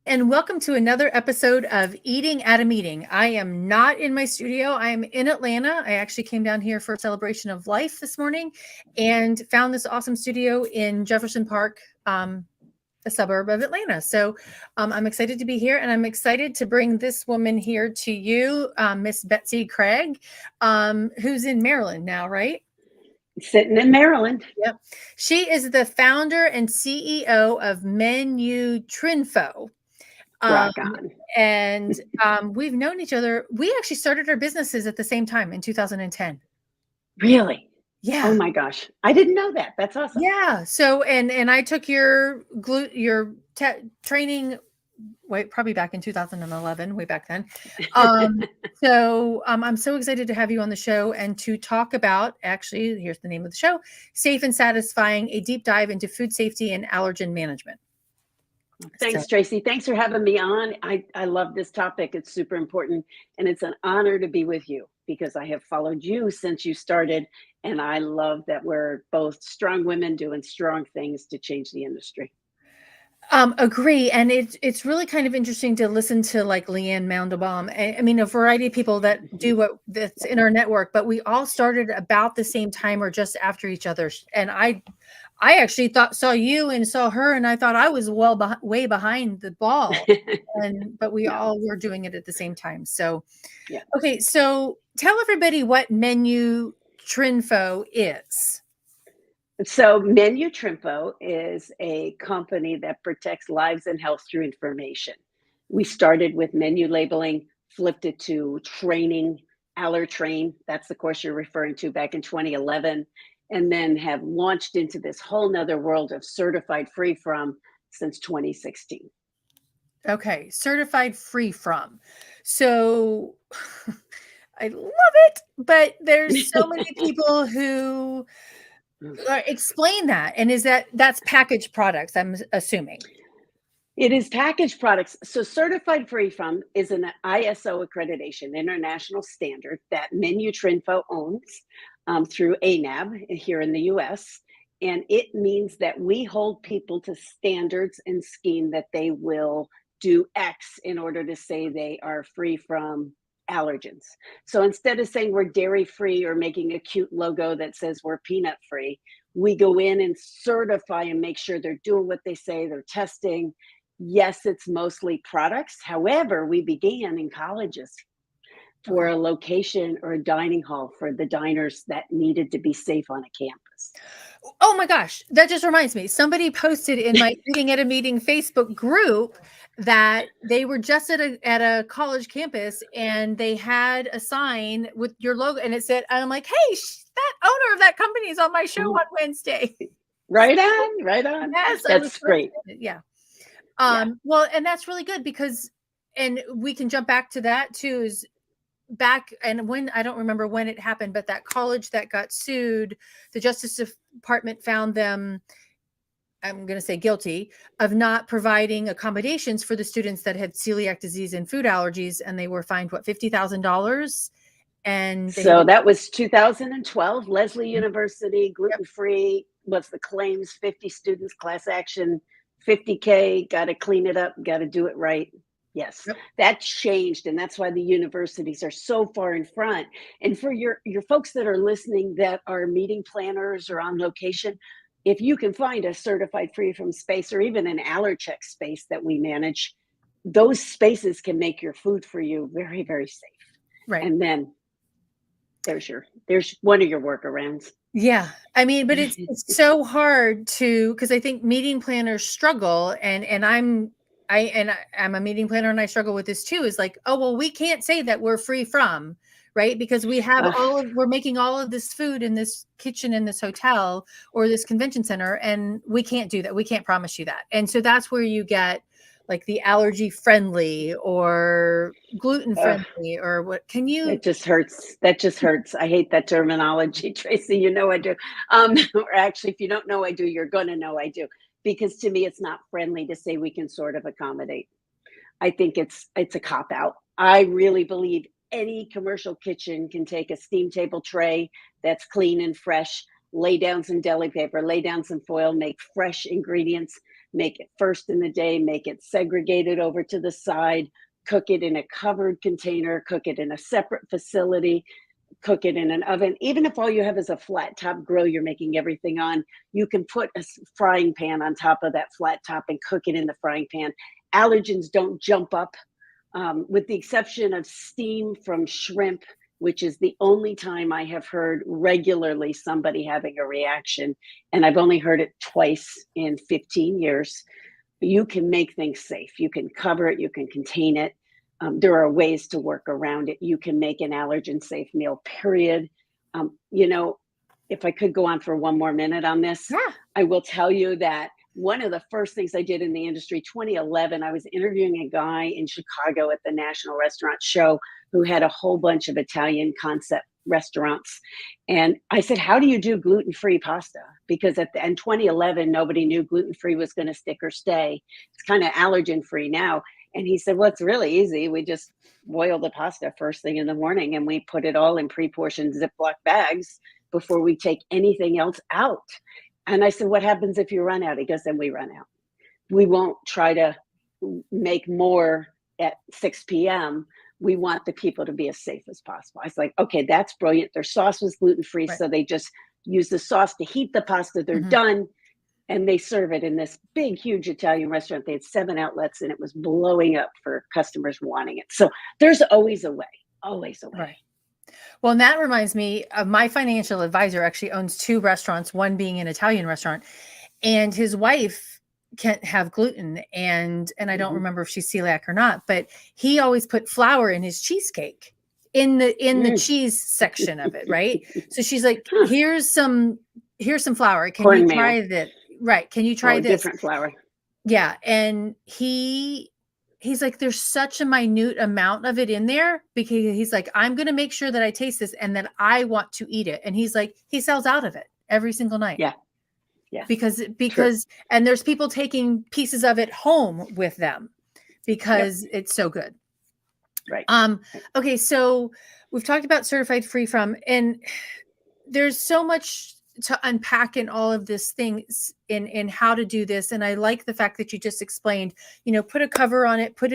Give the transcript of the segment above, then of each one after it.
And welcome to another episode of Eating at a Meeting. I am not in my studio. I am in Atlanta. I actually came down here for a celebration of life this morning and found this awesome studio in Jefferson Park, a suburb of Atlanta. So I'm excited to be here, and I'm excited to bring this woman here to you, Miss Betsy Craig, who's in Maryland now, right? Sitting in Maryland. Yep. She is the founder and CEO of MenuTrinfo. Um, Rock on. and we've known each other. We actually started our businesses at the same time in 2010. Really? Yeah. Oh my gosh. I didn't know that. That's awesome. Yeah. So, and I took your training, probably back in 2011, way back then. So I'm so excited to have you on the show and to talk about, actually, here's the name of the show, Safe and Satisfying, a deep dive into food safety and allergen management. Thanks, Tracy. Thanks for having me on. I love this topic. It's super important. And it's an honor to be with you because I have followed you since you started. And I love that we're both strong women doing strong things to change the industry. Agree. And it's really kind of interesting to listen to like Leanne Mandelbaum. I mean, a variety of people that do that's in our network, but we all started about the same time or just after each other. And I actually saw you and saw her, and I thought I was way behind the ball. But we all were doing it at the same time. So, yeah. Okay. So tell everybody what MenuTrinfo is. So MenuTrinfo is a company that protects lives and health through information. We started with menu labeling, flipped it to training, Allergen. That's the course you're referring to, back in 2011, and then have launched into this whole nother world of certified free from since 2016. Okay, certified free from. So I love it, but there's so many people who explain that. And that's packaged products, I'm assuming. It is packaged products. So certified free from is an ISO accreditation, international standard that MenuTrinfo owns through ANAB here in the US. And it means that we hold people to standards and scheme that they will do X in order to say they are free from allergens. So instead of saying we're dairy free or making a cute logo that says we're peanut free, we go in and certify and make sure they're doing what they say, they're testing. Yes, it's mostly products. However, we began in colleges for a location or a dining hall for the diners that needed to be safe on a campus. Oh my gosh, that just reminds me. Somebody posted in my Eating at a Meeting Facebook group that they were just at a college campus and they had a sign with your logo and it said, I'm like, hey, that owner of that company is on my show on Wednesday. Right on, right on. Yes, that's great. Yeah. Well, and that's really good because, and we can jump back to that too, is back, and when, I don't remember when it happened, but that college that got sued, the Justice Department found them, I'm going to say guilty, of not providing accommodations for the students that had celiac disease and food allergies, and they were fined, what, $50,000? And so that was 2012, Lesley University, gluten-free, what's the claims, 50 students, class action, 50K, got to clean it up, got to do it right. Yes, that changed. And that's why the universities are so far in front. And for your folks that are listening that are meeting planners or on location, if you can find a certified free from space or even an Allergen space that we manage, those spaces can make your food for you very, very safe. Right. And then there's one of your workarounds. Yeah. I mean, but it's so hard to, because I think meeting planners struggle, and I'm a meeting planner and I struggle with this too, is like, oh, well, we can't say that we're free from, right? Because we have we're making all of this food in this kitchen in this hotel or this convention center, and we can't do that. We can't promise you that. And so that's where you get like the allergy friendly or gluten friendly or what. Can you? It just hurts. That just hurts. I hate that terminology, Tracy. You know I do. Or actually, if you don't know I do, you're going to know I do. Because to me, it's not friendly to say we can sort of accommodate. I think it's a cop-out. I really believe any commercial kitchen can take a steam table tray that's clean and fresh, lay down some deli paper, lay down some foil, make fresh ingredients, make it first in the day, make it segregated over to the side, cook it in a covered container, cook it in a separate facility, cook it in an oven. Even if all you have is a flat top grill you're making everything on, you can put a frying pan on top of that flat top and cook it in the frying pan. Allergens don't jump up, with the exception of steam from shrimp, which is the only time I have heard regularly somebody having a reaction. And I've only heard it twice in 15 years. You can make things safe. You can cover it, you can contain it. There are ways to work around it. You can make an allergen safe meal, period. If I could go on for one more minute on this, I will tell you that one of the first things I did in the industry, 2011, I was interviewing a guy in Chicago at the National Restaurant Show who had a whole bunch of Italian concept restaurants. And I said, how do you do gluten-free pasta? Because in 2011, nobody knew gluten-free was going to stick or stay. It's kind of allergen-free now. And he said, well, it's really easy. We just boil the pasta first thing in the morning and we put it all in pre-portioned Ziploc bags before we take anything else out. And I said, what happens if you run out? He goes, then we run out. We won't try to make more at 6 p.m. We want the people to be as safe as possible. I was like, okay, that's brilliant. Their sauce was gluten-free, right. So they just use the sauce to heat the pasta. They're done. And they serve it in this big, huge Italian restaurant. They had 7 outlets and it was blowing up for customers wanting it. So there's always a way, always a way. Right. Well, and that reminds me of my financial advisor actually owns 2 restaurants, one being an Italian restaurant, and his wife can't have gluten. And I don't remember if she's celiac or not, but he always put flour in his cheesecake in the cheese section of it. Right. So she's like, here's some flour. Can you try that? Right. Can you try this? Different flour. Yeah. And he's like, there's such a minute amount of it in there because he's like, I'm going to make sure that I taste this and that I want to eat it. And he's like, he sells out of it every single night. Yeah. Yeah. Because, and there's people taking pieces of it home with them because it's so good. Right. Okay. So we've talked about certified free from, and there's so much to unpack in all of this things in how to do this. And I like the fact that you just explained, put a cover on it, cook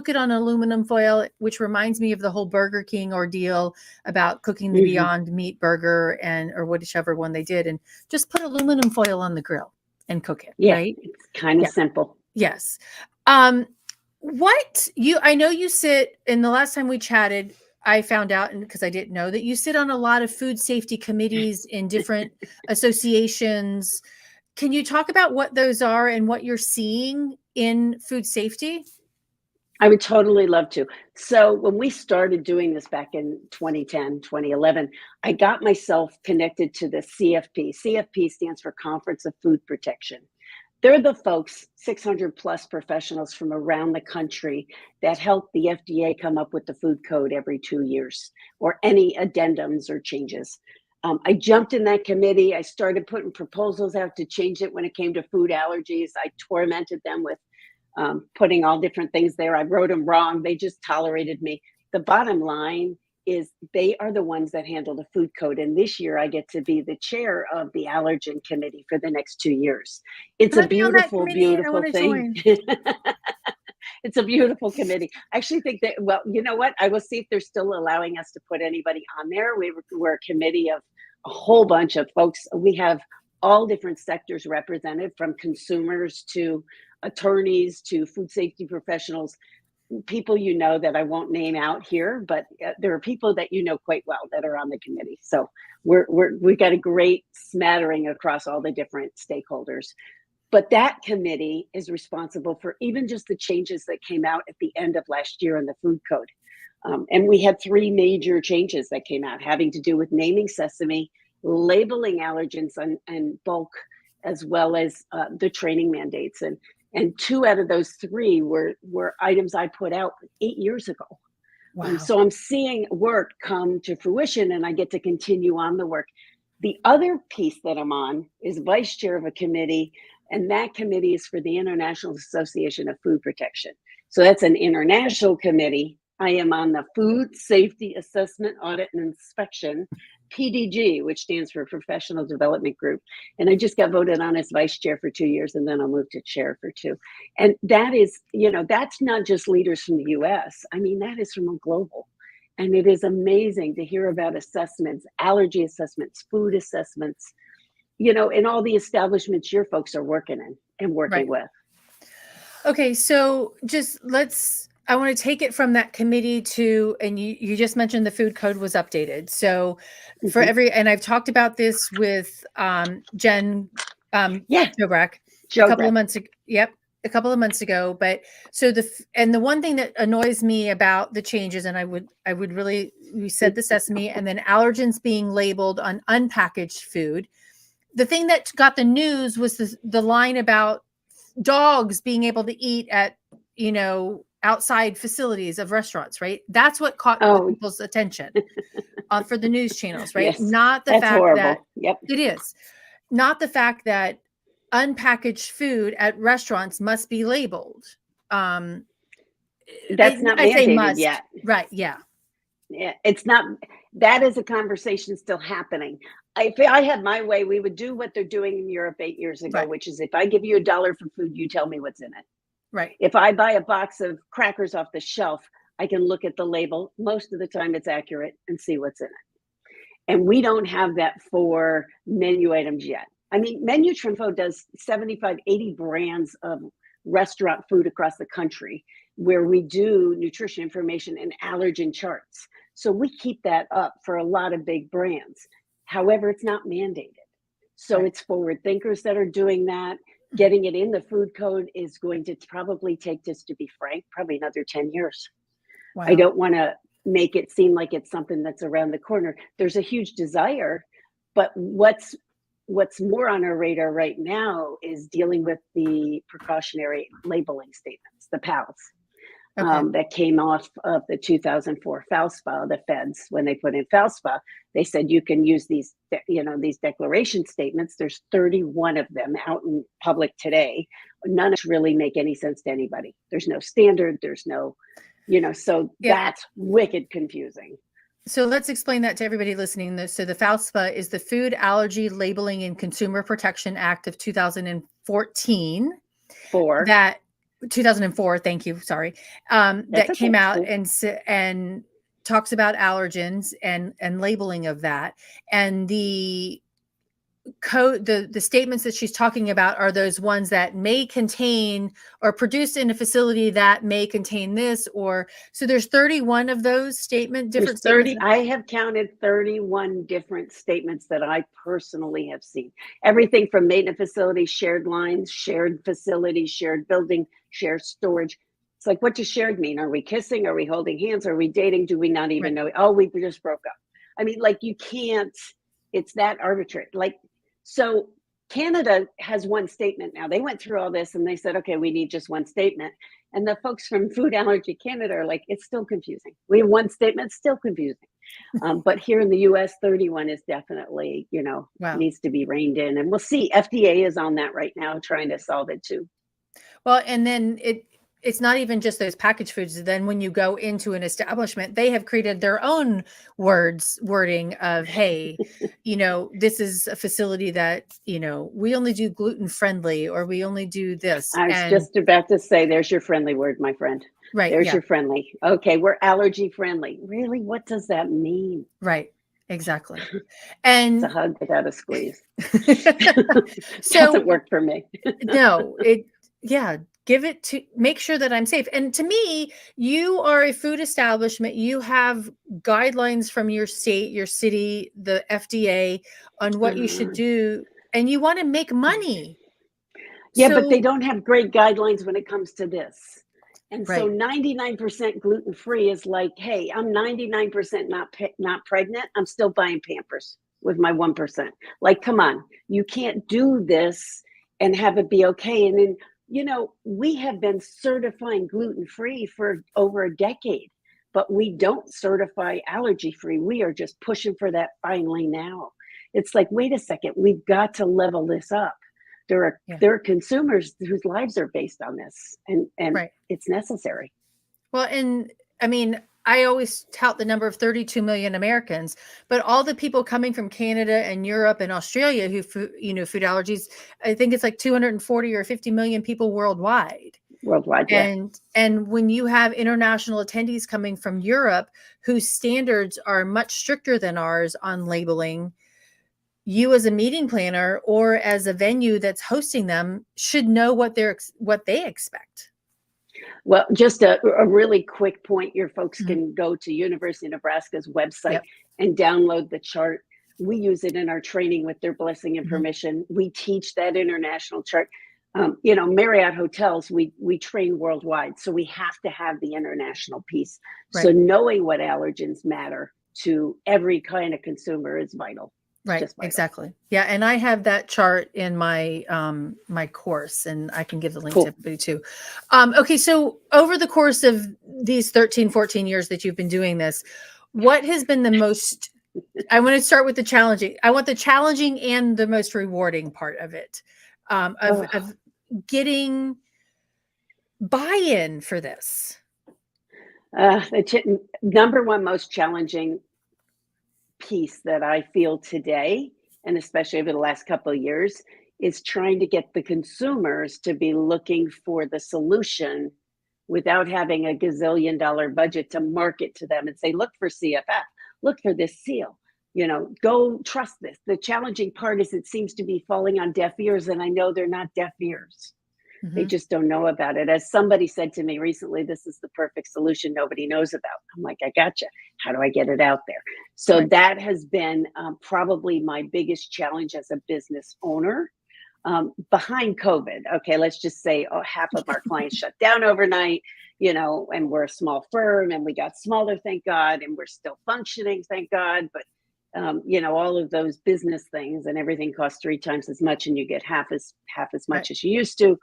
it on aluminum foil, which reminds me of the whole Burger King ordeal about cooking the Beyond Meat burger or whichever one they did. And just put aluminum foil on the grill and cook it. Yeah, right? It's kind of simple. Yes. I know you sit, in the last time we chatted, I found out, and because I didn't know, that you sit on a lot of food safety committees in different associations. Can you talk about what those are and what you're seeing in food safety? I would totally love to. So when we started doing this back in 2010, 2011, I got myself connected to the CFP. CFP stands for Conference of Food Protection. They're the folks, 600 plus professionals from around the country that help the FDA come up with the food code every 2 years or any addendums or changes. I jumped in that committee. I started putting proposals out to change it when it came to food allergies. I tormented them with putting all different things there. I wrote them wrong. They just tolerated me. The bottom line is they are the ones that handle the food code. And this year I get to be the chair of the Allergen committee for the next 2 years. It's a beautiful, beautiful thing. It's a beautiful committee. I actually think that, well, you know what? I will see if they're still allowing us to put anybody on there. We're a committee of a whole bunch of folks. We have all different sectors represented, from consumers to attorneys to food safety professionals, people that I won't name out here, but there are people that quite well that are on the committee. So we've got a great smattering across all the different stakeholders. But that committee is responsible for even just the changes that came out at the end of last year in the food code. And we had 3 major changes that came out having to do with naming sesame, labeling allergens and bulk, as well as the training mandates. And 2 out of those 3 were items I put out 8 years ago. Wow. So I'm seeing work come to fruition and I get to continue on the work. The other piece that I'm on is vice chair of a committee, and that committee is for the International Association of Food Protection. So that's an international committee I am on the Food Safety Assessment Audit and Inspection, PDG, which stands for Professional Development Group. And I just got voted on as vice chair for 2 years, and then I'll move to chair for 2. And that is, that's not just leaders from the US. I mean, that is from a global. And it is amazing to hear about assessments, allergy assessments, food assessments, in all the establishments your folks are working in and working with. Okay, so I want to take it from that committee to, and you just mentioned the food code was updated. So for and I've talked about this with Jen Jobrack a couple of months ago. Yep, a couple of months ago. But so the one thing that annoys me about the changes, and I would really, we said the sesame and then allergens being labeled on unpackaged food. The thing that got the news was the line about dogs being able to eat at, outside facilities of restaurants, right? That's what caught people's attention for the news channels, right? Yes, not the that's fact horrible. that Yep. It is not the fact that unpackaged food at restaurants must be labeled. That's not mandated yet. Right. Yeah. Yeah. It's not, that is a conversation still happening. If I had my way, we would do what they're doing in Europe 8 years ago, which is if I give you $1 for food, you tell me what's in it. Right. If I buy a box of crackers off the shelf, I can look at the label. Most of the time it's accurate and see what's in it. And we don't have that for menu items yet. I mean, MenuTrinfo does 75, 80 brands of restaurant food across the country where we do nutrition information and allergen charts. So we keep that up for a lot of big brands. However, it's not mandated. So it's forward thinkers that are doing that. Getting it in the food code is going to probably take, just to be frank, probably another 10 years. Wow. I don't want to make it seem like it's something that's around the corner. There's a huge desire, but what's more on our radar right now is dealing with the precautionary labeling statements, the PALs. That came off of the 2004 FALSPA, the feds, when they put in FALSPA, they said you can use these, these declaration statements. There's 31 of them out in public today. None of them really make any sense to anybody. There's no standard. There's no, so that's wicked confusing. So let's explain that to everybody listening. So the FALSPA is the Food Allergy Labeling and Consumer Protection Act of 2014. 2004, thank you, sorry. That came out and talks about allergens and labeling of that. And the code, the statements that she's talking about are those ones that may contain or produced in a facility that may contain this, or so there's 31 of those different statements. I have counted 31 different statements that I personally have seen. Everything from maintenance facilities, shared lines, shared facilities, shared building, shared storage. It's like, what does shared mean? Are we kissing? Are we holding hands? Are we dating? Do we not even know? Oh, we just broke up. I mean, like, you can't, it's that arbitrary. Like, so Canada has one statement now. They went through all this and they said, okay, we need just one statement. And the folks from Food Allergy Canada are like, it's still confusing. We have one statement, still confusing. But here in the US, 31 is definitely, needs to be reined in. And we'll see. FDA is on that right now, trying to solve it too. Well, and then it's not even just those packaged foods. Then when you go into an establishment, they have created their own wording of, hey, this is a facility that, we only do gluten friendly, or we only do this. I was just about to say, there's your friendly word, my friend. Right. There's your friendly. Okay. We're allergy friendly. Really? What does that mean? Right. Exactly. And it's a hug without a squeeze. So doesn't work for me. No, give it to, make sure that I'm safe. And to me, you are a food establishment. You have guidelines from your state, your city, the FDA on what you should do, and you want to make money. Yeah, but they don't have great guidelines when it comes to this. And so 99% gluten-free is like, hey, I'm 99% not pregnant. I'm still buying Pampers with my 1%. Like, come on, you can't do this and have it be okay. And then, we have been certifying gluten-free for over a decade, but we don't certify allergy-free. We are just pushing for that finally now. It's like, wait a second, we've got to level this up. There are consumers whose lives are based on this, and it's necessary. Well, and I mean, I always tout the number of 32 million Americans, but all the people coming from Canada and Europe and Australia who, food allergies, I think it's like 240 or 50 million people worldwide. Worldwide, yeah. And when you have international attendees coming from Europe whose standards are much stricter than ours on labeling, you as a meeting planner or as a venue that's hosting them should know what they expect. Well, just a really quick point, your folks can go to University of Nebraska's website and download the chart. We use it in our training with their blessing and permission. We teach that international chart. Marriott hotels, we train worldwide, so we have to have the international piece. Right. So knowing what allergens matter to every kind of consumer is vital. Right. Exactly. Yeah. And I have that chart in my, my course, and I can give the link to everybody too. Okay. So over the course of these 13, 14 years that you've been doing this, what has been the most, I want to start with the challenging. I want the challenging and the most rewarding part of it, of getting buy-in for this. The number one most challenging piece that I feel today, and especially over the last couple of years, is trying to get the consumers to be looking for the solution without having a gazillion-dollar budget to market to them and say, look for CFF, look for this seal, go trust this. The challenging part is it seems to be falling on deaf ears, and I know they're not deaf ears. They just don't know about it. As somebody said to me recently, this is the perfect solution nobody knows about. I'm like, I gotcha. How do I get it out there? So that has been probably my biggest challenge as a business owner behind COVID. Okay, let's just say half of our clients shut down overnight, and we're a small firm and we got smaller, thank God, and we're still functioning, thank God. But all of those business things and everything costs 3 times as much, and you get half as much as you used to.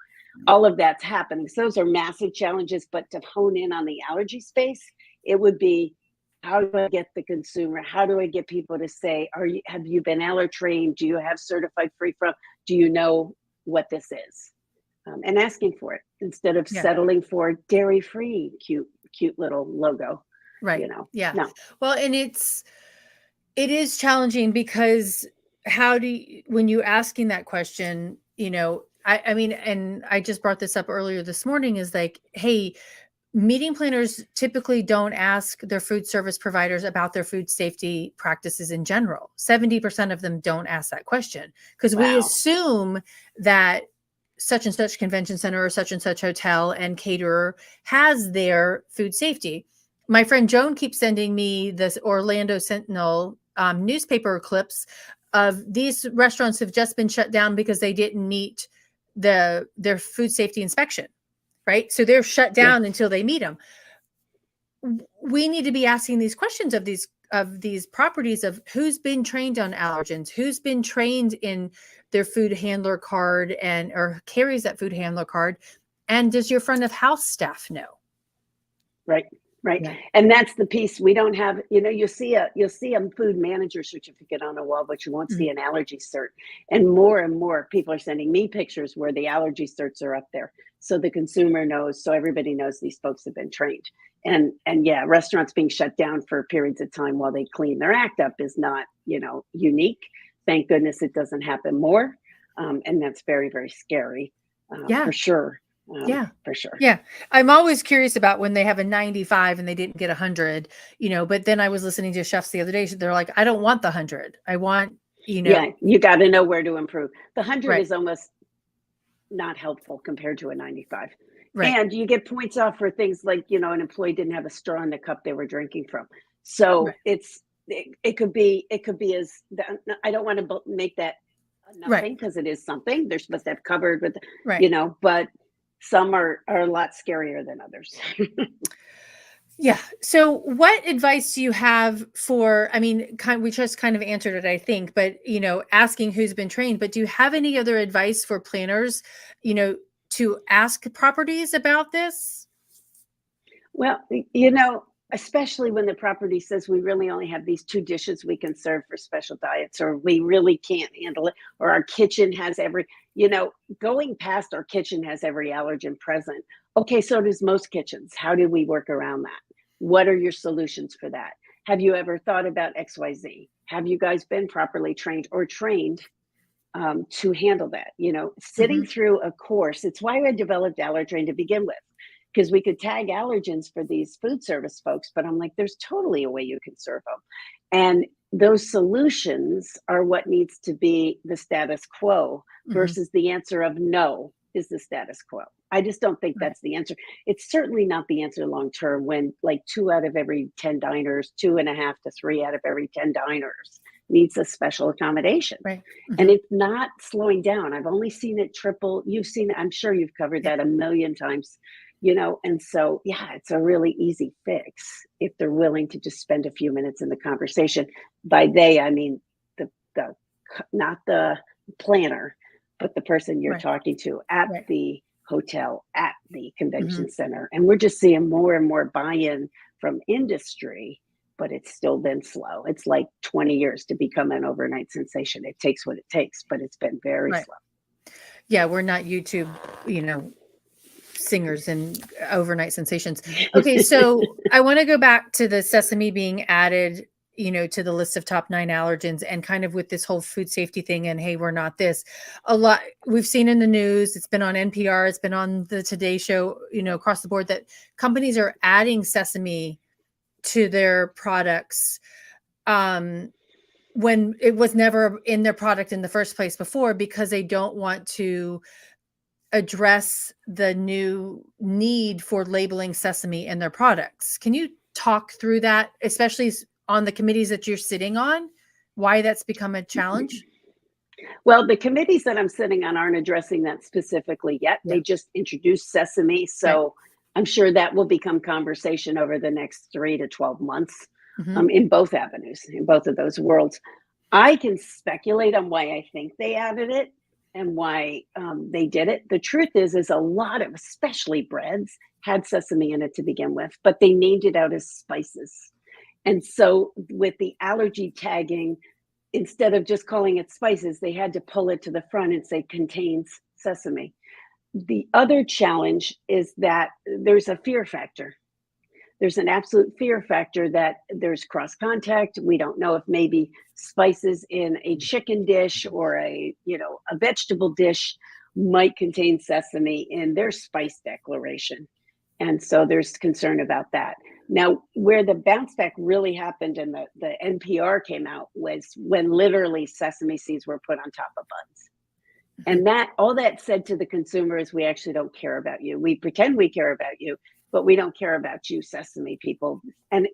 All of that's happening. So those are massive challenges. But to hone in on the allergy space, it would be, how do I get the consumer? How do I get people to say, have you been allergen trained? Do you have certified free from? Do you know what this is? And asking for it instead of settling for dairy free, cute little logo. Right. Yeah. No. Well, and it is challenging because when you're asking that question, I mean, and I just brought this up earlier this morning, is like, hey, meeting planners typically don't ask their food service providers about their food safety practices in general. 70% of them don't ask that question because we assume that such and such convention center or such and such hotel and caterer has their food safety. My friend Joan keeps sending me this Orlando Sentinel newspaper clips of these restaurants have just been shut down because they didn't meet their food safety inspection, right? So they're shut down until they meet them. We need to be asking these questions of these properties of who's been trained on allergens, who's been trained in their food handler card or carries that food handler card, and does your front of house staff know? Right. Yeah. And that's the piece we don't have. You'll see a food manager certificate on a wall, but you won't see an allergy cert. And more people are sending me pictures where the allergy certs are up there, so the consumer knows, so everybody knows these folks have been trained. And restaurants being shut down for periods of time while they clean their act up is not unique. Thank goodness it doesn't happen more, and that's very, very scary. For sure. For sure. Yeah. I'm always curious about when they have a 95 and they didn't get 100, but then I was listening to chefs the other day. They're like, I don't want the 100. I want, Yeah, you got to know where to improve. The 100 is almost not helpful compared to a 95. Right. And you get points off for things like, an employee didn't have a straw in the cup they were drinking from. So it could be as, I don't want to make that nothing because it is something. They're supposed to have covered with, but some are a lot scarier than others. Yeah. So what advice do you have for, we just kind of answered it, I think, but, asking who's been trained, but do you have any other advice for planners, to ask properties about this? Well, especially when the property says we really only have these 2 dishes we can serve for special diets, or we really can't handle it, or our kitchen has going past our kitchen has every allergen present. Okay, so does most kitchens. How do we work around that? What are your solutions for that? Have you ever thought about XYZ? Have you guys been properly trained or trained to handle that? You know, sitting through a course, it's why I developed Allergen to begin with, because we could tag allergens for these food service folks, but I'm like, there's totally a way you can serve them. And those solutions are what needs to be the status quo versus the answer of no is the status quo. I just don't think that's the answer. It's certainly not the answer long term when like 2 out of every 10 diners, 2.5 to 3 out of every 10 diners needs a special accommodation. Right. And it's not slowing down. I've only seen it triple. You've seen it. I'm sure you've covered that a million times, you know, and so, yeah, it's a really easy fix if they're willing to just spend a few minutes in the conversation. By they, I mean, the not the planner, but the person you're talking to at the hotel, at the convention center. And we're just seeing more and more buy-in from industry, but it's still been slow. It's like 20 years to become an overnight sensation. It takes what it takes, but it's been very slow. Yeah, we're not YouTube, you know, singers and overnight sensations. Okay, so I want to go back to the sesame being added, you know, to the list of top 9 allergens, and kind of with this whole food safety thing and hey, we're not this. A lot we've seen in the news, it's been on NPR, it's been on the Today Show, you know, across the board, that companies are adding sesame to their products when it was never in their product in the first place before, because they don't want to address the new need for labeling sesame in their products. Can you talk through that, especially on the committees that you're sitting on, why that's become a challenge? Well, the committees that I'm sitting on aren't addressing that specifically yet. They just introduced sesame. So I'm sure that will become conversation over the next 3 to 12 months in both avenues, in both of those worlds. I can speculate on why I think they added it and why they did it. The truth is a lot of, especially breads, had sesame in it to begin with, but they named it out as spices. And so with the allergy tagging, instead of just calling it spices, they had to pull it to the front and say contains sesame. The other challenge is that there's a fear factor. There's an absolute fear factor that there's cross contact. We don't know if maybe spices in a chicken dish or a vegetable dish might contain sesame in their spice declaration. And so there's concern about that. Now, where the bounce back really happened and the NPR came out was when literally sesame seeds were put on top of buns. And that all that said to the consumer is, we actually don't care about you. We pretend we care about you, but we don't care about you, sesame people. And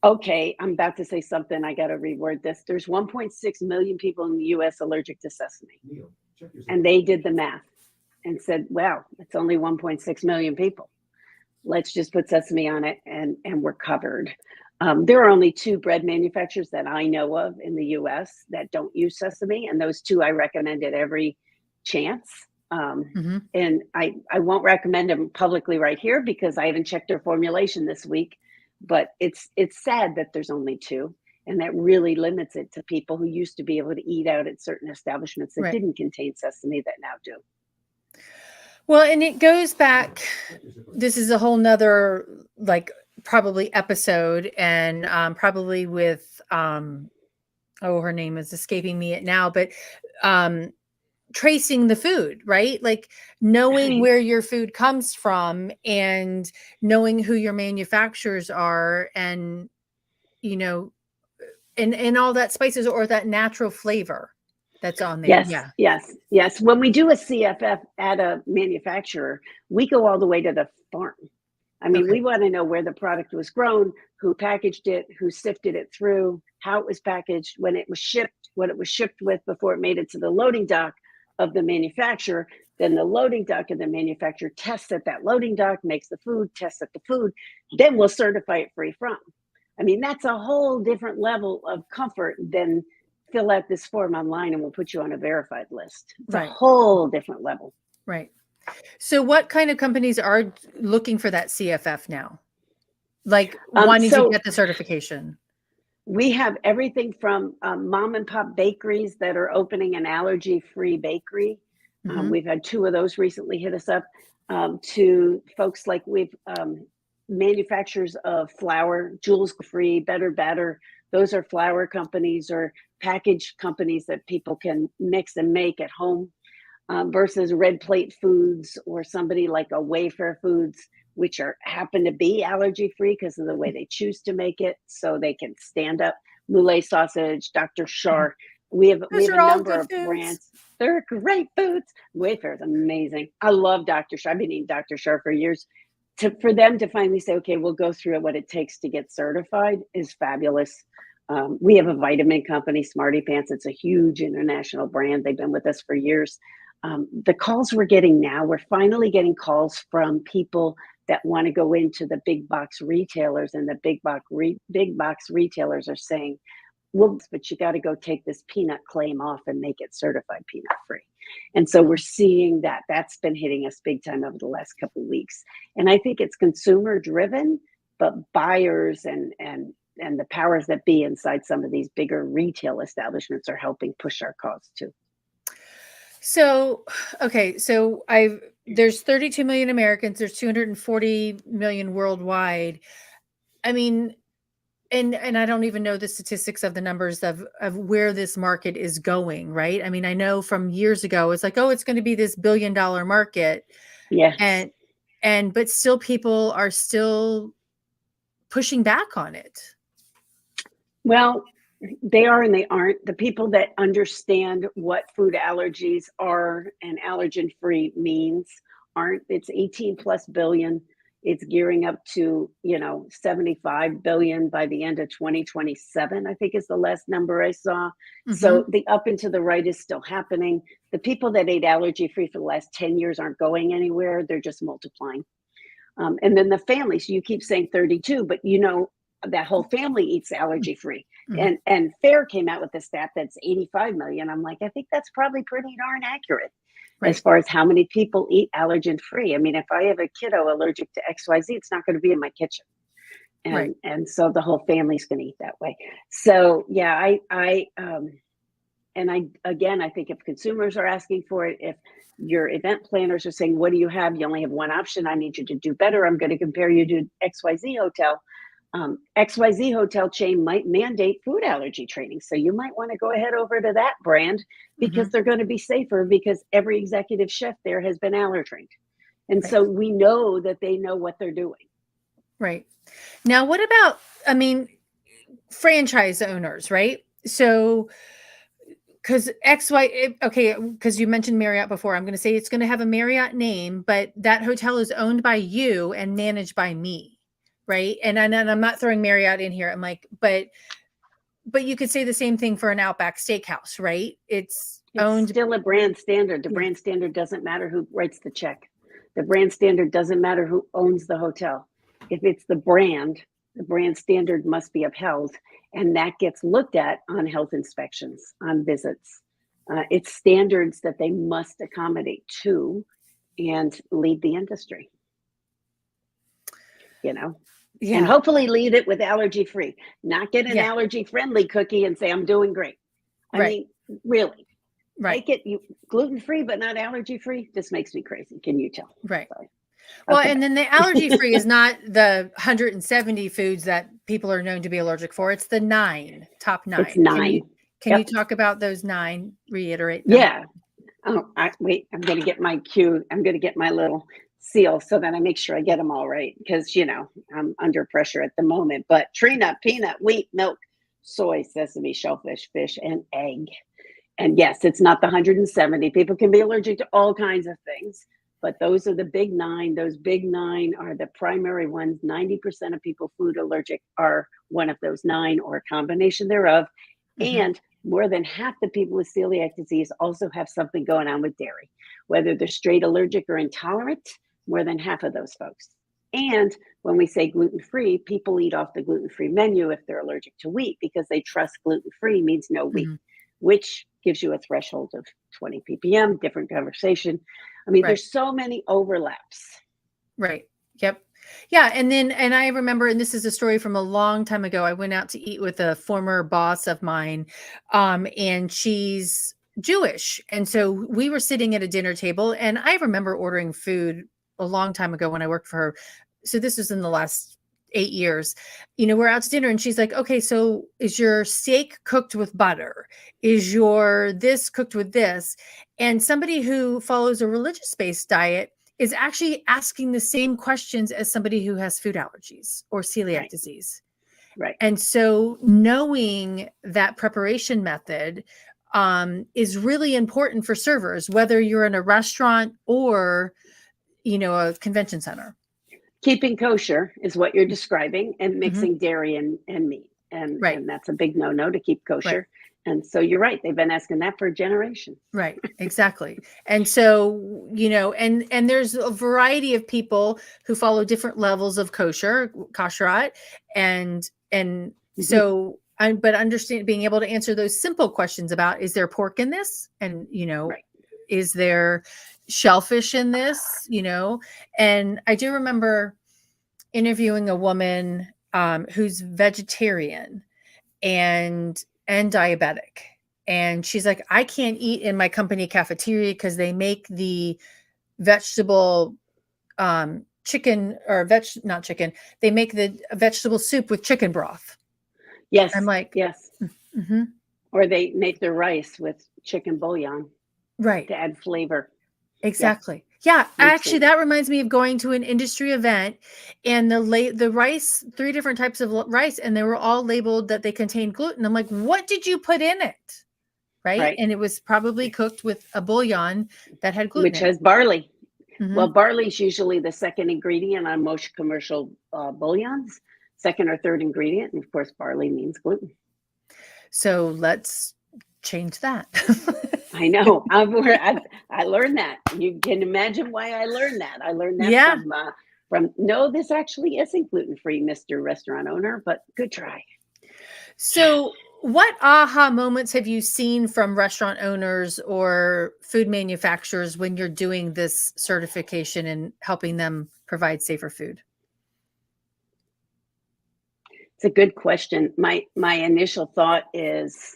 okay, I'm about to say something. I got to reword this. There's 1.6 million people in the US allergic to sesame. And they did the math and said, wow, it's only 1.6 million people. Let's just put sesame on it and we're covered. There are only 2 bread manufacturers that I know of in the US that don't use sesame. And those 2 I recommend at every chance. And I won't recommend them publicly right here because I haven't checked their formulation this week, but it's sad that there's only 2, and that really limits it to people who used to be able to eat out at certain establishments that didn't contain sesame that now do. Well, and it goes back, this is a whole nother, like, probably episode, and probably with, her name is escaping me now, but tracing the food, right? Like knowing where your food comes from and knowing who your manufacturers are, and, you know, and all that spices or that natural flavor that's on there. Yes. When we do a CFF at a manufacturer, we go all the way to the farm. I mean, we want to know where the product was grown, who packaged it, who sifted it through, how it was packaged, when it was shipped, what it was shipped with before it made it to the loading dock of the manufacturer. Then the loading dock of the manufacturer tests at that loading dock, makes the food, tests at the food, then we'll certify it free from. I mean, that's a whole different level of comfort than fill out this form online and we'll put you on a verified list. It's a whole different level. Right. So what kind of companies are looking for that CFF now? Like wanting to get the certification? We have everything from mom and pop bakeries that are opening an allergy-free bakery. We've had 2 of those recently hit us up, to folks like we've manufacturers of flour, Jules Free, Better Batter, those are flour companies or packaged companies that people can mix and make at home, versus Red Plate Foods or somebody like a Wayfair Foods, which happen to be allergy free because of the way they choose to make it, so they can stand up. Moulet sausage, Dr. Shar. We have Those a are all number good of foods. brands. They're great foods. Wayfair is amazing. I love Dr. Shar. I've been eating Dr. Shar for years. For them to finally say, okay, we'll go through what it takes to get certified is fabulous. We have a vitamin company, Smarty Pants. It's a huge international brand. They've been with us for years. The calls we're getting now, we're finally getting calls from people that want to go into the big box retailers, and the big box retailers are saying, well, but you got to go take this peanut claim off and make it certified peanut free. And so we're seeing that that's been hitting us big time over the last couple of weeks. And I think it's consumer driven, but buyers and the powers that be inside some of these bigger retail establishments are helping push our cause too. So, okay, so there's 32 million Americans, there's 240 million worldwide. I mean, and I don't even know the statistics of the numbers of where this market is going, right? I mean, I know from years ago, it's like, oh, it's going to be this $1 billion market. Yes. But still people are still pushing back on it. Well, they are and they aren't. The people that understand what food allergies are and allergen free means aren't. It's 18 plus billion. It's gearing up to, 75 billion by the end of 2027, I think is the last number I saw. Mm-hmm. So the up and to the right is still happening. The people that ate allergy free for the last 10 years aren't going anywhere. They're just multiplying. And then the family, so you keep saying 32, but that whole family eats allergy free. Mm-hmm. And FAIR came out with a stat that's 85 million. I'm like, I think that's probably pretty darn accurate. Right. As far as how many people eat allergen free. I mean, if I have a kiddo allergic to XYZ, it's not going to be in my kitchen. And so the whole family's going to eat that way. So yeah, I think if consumers are asking for it, if your event planners are saying, what do you have? You only have one option. I need you to do better. I'm going to compare you to XYZ hotel. XYZ hotel chain might mandate food allergy training. So you might want to go ahead over to that brand because they're going to be safer because every executive chef there has been allergen trained. And so we know that they know what they're doing. Right. Now, what about, franchise owners, right? So, because because you mentioned Marriott before, I'm going to say it's going to have a Marriott name, but that hotel is owned by you and managed by me. Right. And I'm not throwing Marriott in here. I'm like, but you could say the same thing for an Outback Steakhouse, right? It's owned. Still a brand standard. The brand standard doesn't matter who writes the check. The brand standard doesn't matter who owns the hotel. If it's the brand standard must be upheld. And that gets looked at on health inspections, on visits. It's standards that they must accommodate to and lead the industry. Yeah. And hopefully lead it with allergy free, not get an allergy friendly cookie and say, I'm doing great. I mean, really, make it gluten free, but not allergy free. This makes me crazy. Can you tell? Right. Sorry. Well, and then the allergy free is not the 170 foods that people are known to be allergic for. It's the top 9. It's 9. Can you talk about those 9? Reiterate them. Yeah. Oh, wait, I'm going to get my cue. I'm going to get my little seal so that I make sure I get them all right because I'm under pressure at the moment. But tree nut, peanut, wheat, milk, soy, sesame, shellfish, fish, and egg. And yes, it's not the 170. People can be allergic to all kinds of things, but those are the big 9. Those big 9 are the primary ones. 90% of people food allergic are one of those 9 or a combination thereof. And more than half the people with celiac disease also have something going on with dairy, whether they're straight allergic or intolerant. More than half of those folks. And when we say gluten-free, people eat off the gluten-free menu if they're allergic to wheat because they trust gluten-free means no wheat, which gives you a threshold of 20 ppm, different conversation. I mean, there's so many overlaps. Right. Yep. Yeah. And I remember, and this is a story from a long time ago, I went out to eat with a former boss of mine, and she's Jewish. And so we were sitting at a dinner table, and I remember ordering food a long time ago when I worked for her, so this was in the last 8 years, we're out to dinner and she's like, okay, so is your steak cooked with butter? Is your this cooked with this? And somebody who follows a religious-based diet is actually asking the same questions as somebody who has food allergies or celiac disease. Right. And so knowing that preparation method is really important for servers, whether you're in a restaurant or, a convention center. Keeping kosher is what you're describing, and mixing dairy and meat. And that's a big no-no to keep kosher. Right. And so you're right. They've been asking that for generations. Right. Exactly. And so, and there's a variety of people who follow different levels of kashrut. And so but understand, being able to answer those simple questions about, is there pork in this? And, is there shellfish in this? And I do remember interviewing a woman who's vegetarian and diabetic. And she's like, I can't eat in my company cafeteria because they make the vegetable chicken or not chicken. They make the vegetable soup with chicken broth. Yes. I'm like, yes. Mm-hmm. Or they make their rice with chicken bouillon. Right. To add flavor. Exactly. Yeah. Actually, that reminds me of going to an industry event, and the rice, 3 different types of rice, and they were all labeled that they contained gluten. I'm like, what did you put in it? Right. And it was probably cooked with a bouillon that had gluten, which has barley. Well, barley is usually the second ingredient on most commercial bouillons, second or third ingredient. And of course, barley means gluten. So let's change that. I know. I learned that. You can imagine why I learned that. I learned that from no, this actually isn't gluten-free, Mr. Restaurant Owner, but good try. So what aha moments have you seen from restaurant owners or food manufacturers when you're doing this certification and helping them provide safer food? It's a good question. My initial thought is,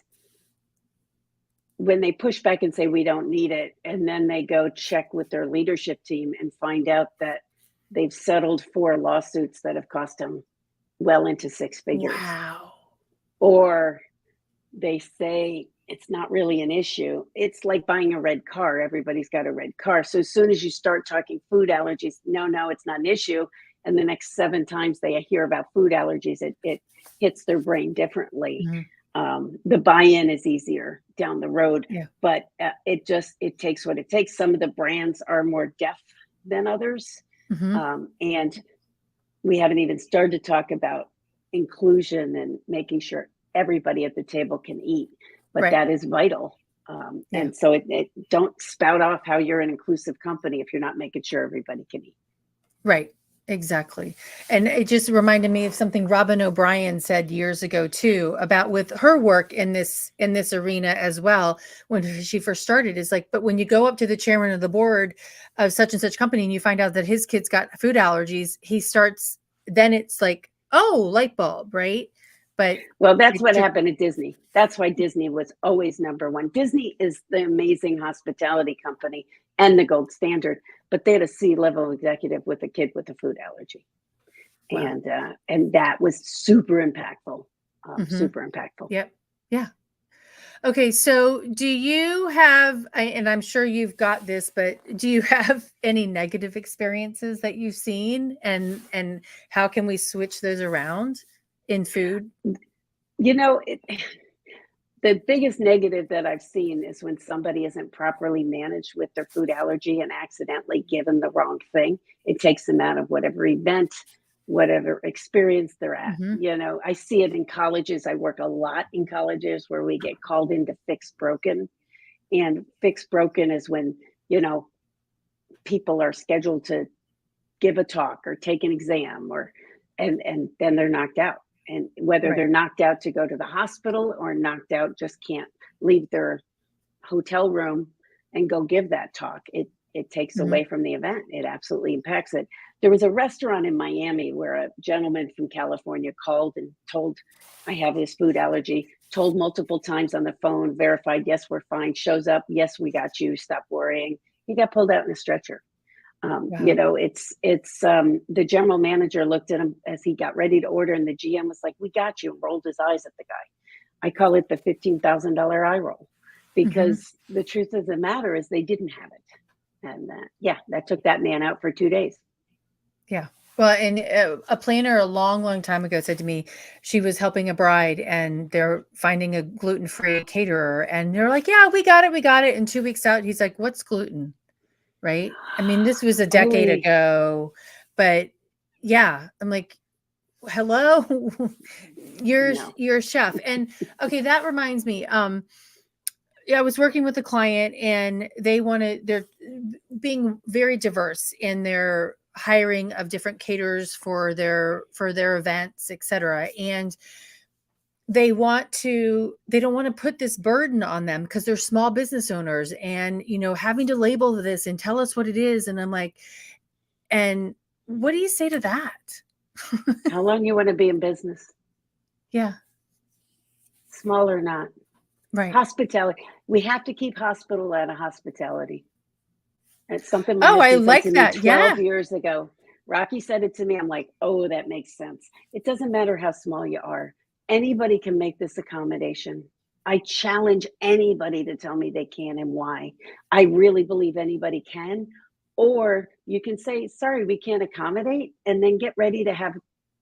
when they push back and say we don't need it, and then they go check with their leadership team and find out that they've settled 4 lawsuits that have cost them well into 6 figures. Wow. Or they say it's not really an issue. It's like buying a red car. Everybody's got a red car. So as soon as you start talking food allergies, no, it's not an issue. And the next 7 times they hear about food allergies, it hits their brain differently. The buy-in is easier down the road, but it takes what it takes. Some of the brands are more deaf than others. And we haven't even started to talk about inclusion and making sure everybody at the table can eat, but that is vital. And so don't spout off how you're an inclusive company if you're not making sure everybody can eat. Right. Exactly. And it just reminded me of something Robin O'Brien said years ago too, about with her work in this arena as well. When she first started, is like, but when you go up to the chairman of the board of such and such company and you find out that his kid's got food allergies, then it's like, oh, light bulb, right? But well, that's what happened at Disney. That's why Disney was always number one. Disney is the amazing hospitality company and the gold standard, but they had a C-level executive with a kid with a food allergy. Wow. And that was super impactful. Super impactful. Yep. Yeah. Okay. So do you have, and I'm sure you've got this, but do you have any negative experiences that you've seen, and how can we switch those around in food? The biggest negative that I've seen is when somebody isn't properly managed with their food allergy and accidentally given the wrong thing. It takes them out of whatever event, whatever experience they're at. I see it in colleges. I work a lot in colleges where we get called in to fix broken. And fix broken is when, people are scheduled to give a talk or take an exam, and then they're knocked out. And whether they're knocked out to go to the hospital or knocked out just can't leave their hotel room and go give that talk, it takes away from the event. It absolutely impacts it. There was a restaurant in Miami where a gentleman from California called and told, I have this food allergy, told multiple times on the phone, verified, yes, we're fine, shows up, yes, we got you, stop worrying. He got pulled out in a stretcher. You know, it's the general manager looked at him as he got ready to order, and the GM was like, "We got you," and rolled his eyes at the guy. I call it the $15,000 eye roll, because the truth of the matter is they didn't have it. And yeah, that took that man out for 2 days. Yeah. Well, and a planner a long, long time ago said to me, she was helping a bride and they're finding a gluten-free caterer. And they're like, yeah, we got it. We got it. And 2 weeks out, he's like, what's gluten? Right. I mean, this was a decade ago, but yeah, I'm like, hello, you're a chef. And okay, that reminds me, yeah, I was working with a client and they're being very diverse in their hiring of different caterers for their events, etc. And they don't want to put this burden on them because they're small business owners and, having to label this and tell us what it is. And I'm like, and what do you say to that? How long you want to be in business? Yeah. Small or not. Right. Hospitality. We have to keep hospital out of hospitality. It's something my I husband like said to that. me 12 Yeah. years ago. Rocky said it to me. I'm like, oh, that makes sense. It doesn't matter how small you are. Anybody can make this accommodation. I challenge anybody to tell me they can and why. I really believe anybody can. Or you can say, sorry, we can't accommodate, and then get ready to have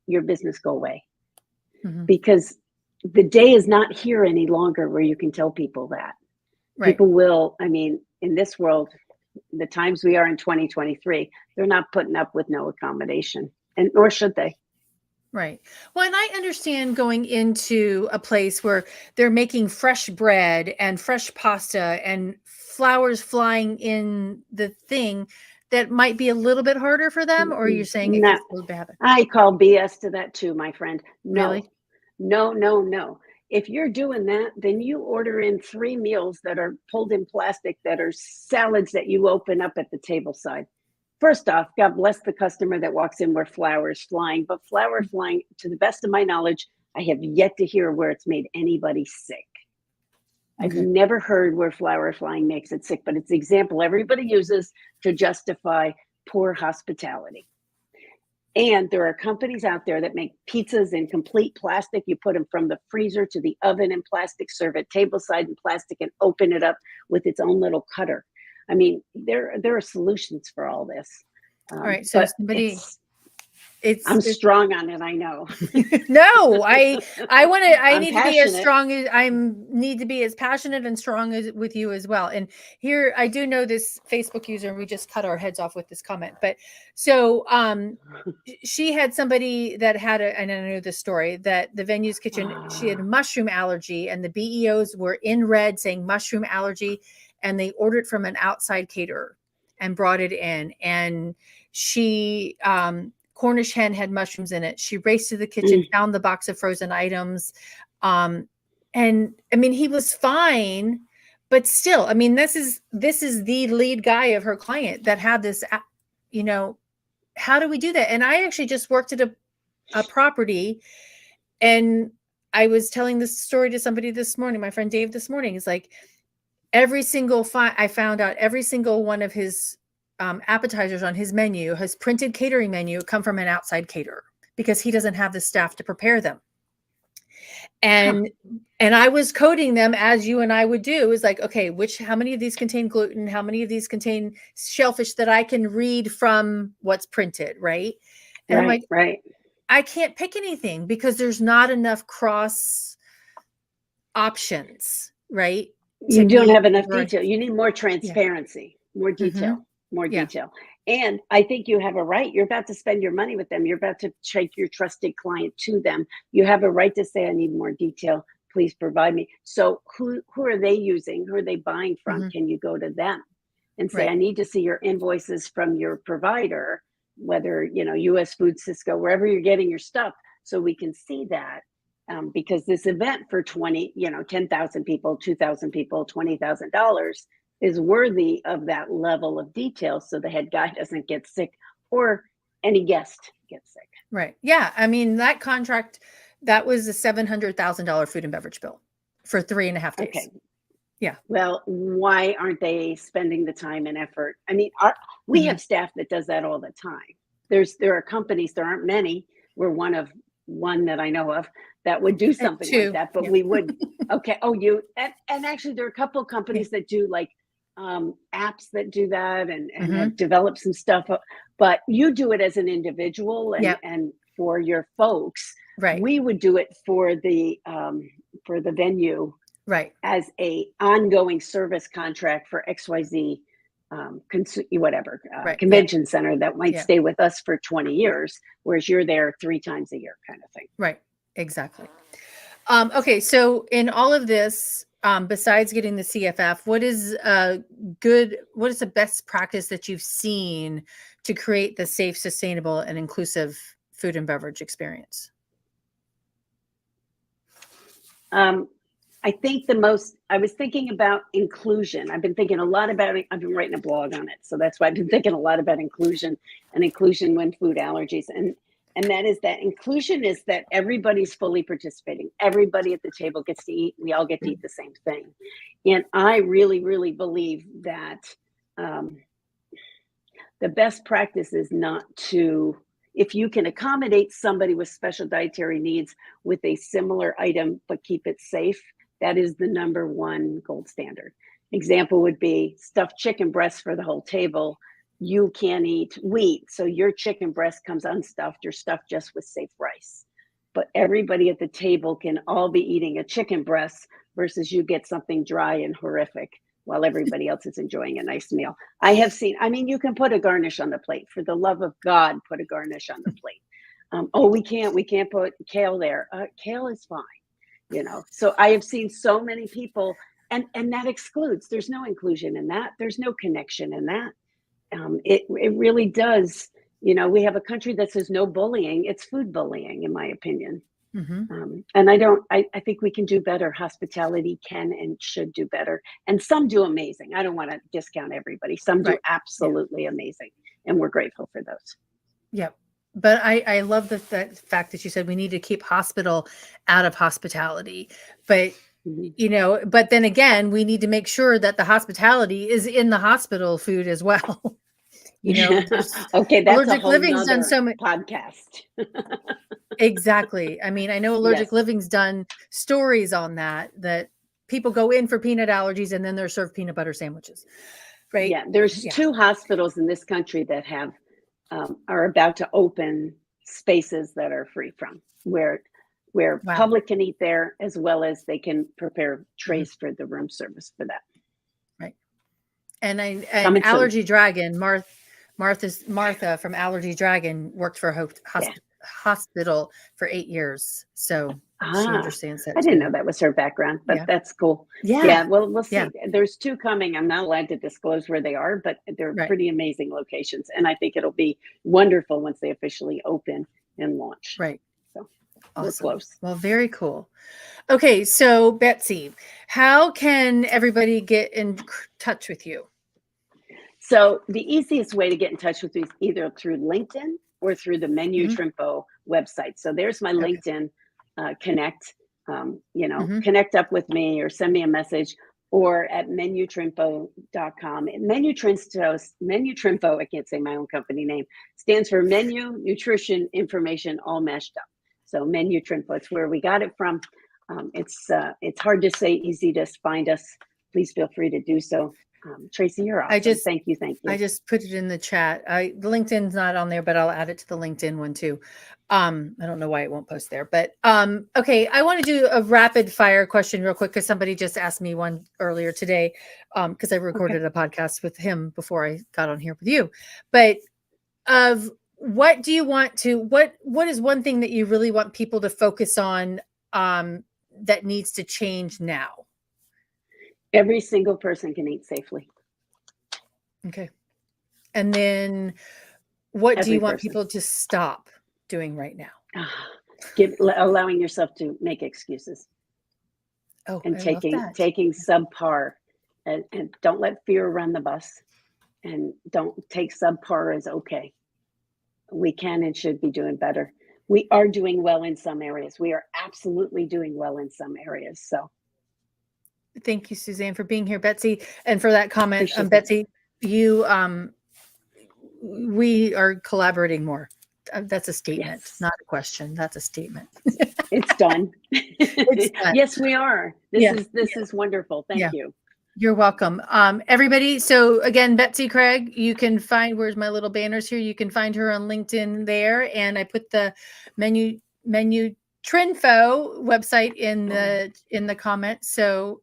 your business go away. Because the day is not here any longer where you can tell people that. Right. People will, I mean, in this world, the times we are in 2023, they're not putting up with no accommodation, and nor should they. Right. Well, and I understand going into a place where they're making fresh bread and fresh pasta and flowers flying in the thing, that might be a little bit harder for them, or you're saying it could still happen? I call BS to that too, my friend. No. Really? No. If you're doing that, then you order in 3 meals that are pulled in plastic, that are salads that you open up at the table side. First off, God bless the customer that walks in where flowers flying, but flower flying, to the best of my knowledge, I have yet to hear where it's made anybody sick. I've never heard where flower flying makes it sick, but it's the example everybody uses to justify poor hospitality. And there are companies out there that make pizzas in complete plastic. You put them from the freezer to the oven in plastic, serve it tableside in plastic, and open it up with its own little cutter. I mean, there are solutions for all this. All right. So I'm strong on it. I know. No, I need passionate. to be as strong as need to be as passionate and strong as with you as well. And here, I do know this Facebook user, and we just cut our heads off with this comment. But so, she had somebody that had and I know this story, that the venue's kitchen, she had a mushroom allergy, and the BEOs were in red saying mushroom allergy, and they ordered from an outside caterer and brought it in, and she, Cornish hen had mushrooms in it. She raced to the kitchen, found the box of frozen items. And I mean, he was fine, but still, I mean, this is the lead guy of her client that had this, how do we do that? And I actually just worked at a property, and I was telling this story to somebody this morning, my friend Dave this morning. Is like, I found out every single one of his appetizers on his menu, his printed catering menu, come from an outside caterer, because he doesn't have the staff to prepare them. And I was coding them as you and I would do, is like, okay, how many of these contain gluten? How many of these contain shellfish that I can read from what's printed, right? And I'm like, right. I can't pick anything because there's not enough cross options, right? You don't have enough detail. You need more transparency, more detail. More detail. And I think you have a right. You're about to spend your money with them. You're about to take your trusted client to them. You have a right to say, I need more detail. Please provide me. So who are they using? Who are they buying from? Can you go to them and say, I need to see your invoices from your provider, whether, US Food, Cisco, wherever you're getting your stuff, so we can see that. Because this event for 10,000 people, 2,000 people, $20,000 is worthy of that level of detail, so the head guy doesn't get sick or any guest gets sick. Right. Yeah. I mean, that contract, that was a $700,000 food and beverage bill for 3.5 days. Okay. Yeah. Well, why aren't they spending the time and effort? I mean, we have staff that does that all the time. There are companies, there aren't many. We're one that I know of that would do something like Two. that, but Yeah. we would. Okay. Oh, and actually there are a couple of companies that do like apps that do that and have developed some stuff, but you do it as an individual and for your folks. Right. We would do it for the venue, right, as a ongoing service contract for XYZ whatever right. convention center that might Yeah. stay with us for 20 years, whereas you're there 3 times a year kind of thing. Right. Exactly. Okay. So in all of this, besides getting the CFF, what is the best practice that you've seen to create the safe, sustainable, and inclusive food and beverage experience? I think I was thinking about inclusion. I've been thinking a lot about it. I've been writing a blog on it. So that's why I've been thinking a lot about inclusion and inclusion when food allergies. And that is that inclusion is that everybody's fully participating. Everybody at the table gets to eat. We all get to eat the same thing. And I really, really believe that the best practice is not to, if you can accommodate somebody with special dietary needs with a similar item, but keep it safe, that is the number one gold standard. Example would be stuffed chicken breast for the whole table. You can't eat wheat, so your chicken breast comes unstuffed or stuffed just with safe rice. But everybody at the table can all be eating a chicken breast versus you get something dry and horrific while everybody else is enjoying a nice meal. I have seen, I mean, you can put a garnish on the plate. For the love of God, put a garnish on the plate. We can't put kale there. Kale is fine. So I have seen so many people, and that excludes. There's no inclusion in that. There's no connection in that. It really does. We have a country that says no bullying. It's food bullying, in my opinion. And I think we can do better. Hospitality can and should do better. And some do amazing. I don't want to discount everybody. Some do absolutely amazing. And we're grateful for those. Yep. But I love the fact that you said we need to keep hospital out of hospitality. But, but then again, we need to make sure that the hospitality is in the hospital food as well. Okay, that's Allergic Living's done so many podcast. Exactly. I mean, I know Allergic Living's done stories on that people go in for peanut allergies and then they're served peanut butter sandwiches. Right. Yeah. There's 2 hospitals in this country that are about to open spaces that are free from where public can eat there, as well as they can prepare trays for the room service for that. Right. And Allergy Dragon, Martha from Allergy Dragon worked for a hospital for 8 years. So she understands that. I didn't know that was her background, but that's cool. Yeah. Well, we'll see. There's 2 coming. I'm not allowed to disclose where they are, but they're pretty amazing locations. And I think it'll be wonderful once they officially open and launch. Right. So awesome. We're close. Well, very cool. Okay. So Betsy, how can everybody get in touch with you? So the easiest way to get in touch with me is either through LinkedIn or through the MenuTrinfo website. So there's my LinkedIn connect, connect up with me or send me a message, or at menutrinfo.com. MenuTrinfo, I can't say my own company name, stands for Menu, Nutrition, Information, all mashed up. So MenuTrinfo, it's where we got it from. It's hard to say, easy to find us. Please feel free to do so. Tracy, you're awesome. Thank you. I just put it in the chat. The LinkedIn's not on there, but I'll add it to the LinkedIn one too. I don't know why it won't post there, but okay. I want to do a rapid fire question real quick because somebody just asked me one earlier today because I recorded a podcast with him before I got on here with you. But what do you want to? What is one thing that you really want people to focus on that needs to change now? Every single person can eat safely. Okay. And then what do you want people to stop doing right now? Allowing yourself to make excuses. And taking subpar and don't let fear run the bus, and don't take subpar as okay. We can and should be doing better. We are doing well in some areas. We are absolutely doing well in some areas. So Thank you, Suzanne, for being here, Betsy, and for that comment. Appreciate it. Betsy, you, we are collaborating more. That's a statement, Yes. not a question. That's a statement. It's done. It's done. Yes, we are. This Yeah. is wonderful. Thank you. You're welcome. Everybody. So again, Betsy Craig, you can find, where's my little banners here? You can find her on LinkedIn there. And I put the MenuTrinfo website in the comments. So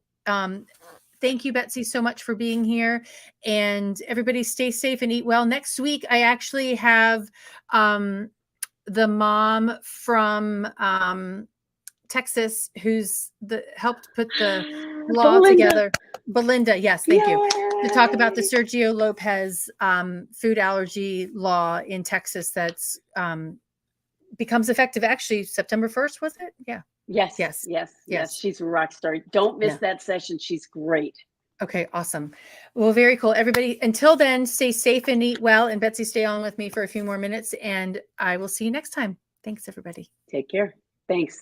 thank you, Betsy, so much for being here. And everybody stay safe and eat well. Next week, I actually have the mom from Texas who's helped put the law together. Belinda, yes, thank you. To talk about the Sergio Lopez food allergy law in Texas that's becomes effective actually September 1st, was it? Yeah. Yes. She's a rock star. Don't miss that session. She's great. Okay, awesome. Well, very cool. Everybody, until then, stay safe and eat well. And Betsy, stay on with me for a few more minutes, and I will see you next time. Thanks, everybody. Take care. Thanks.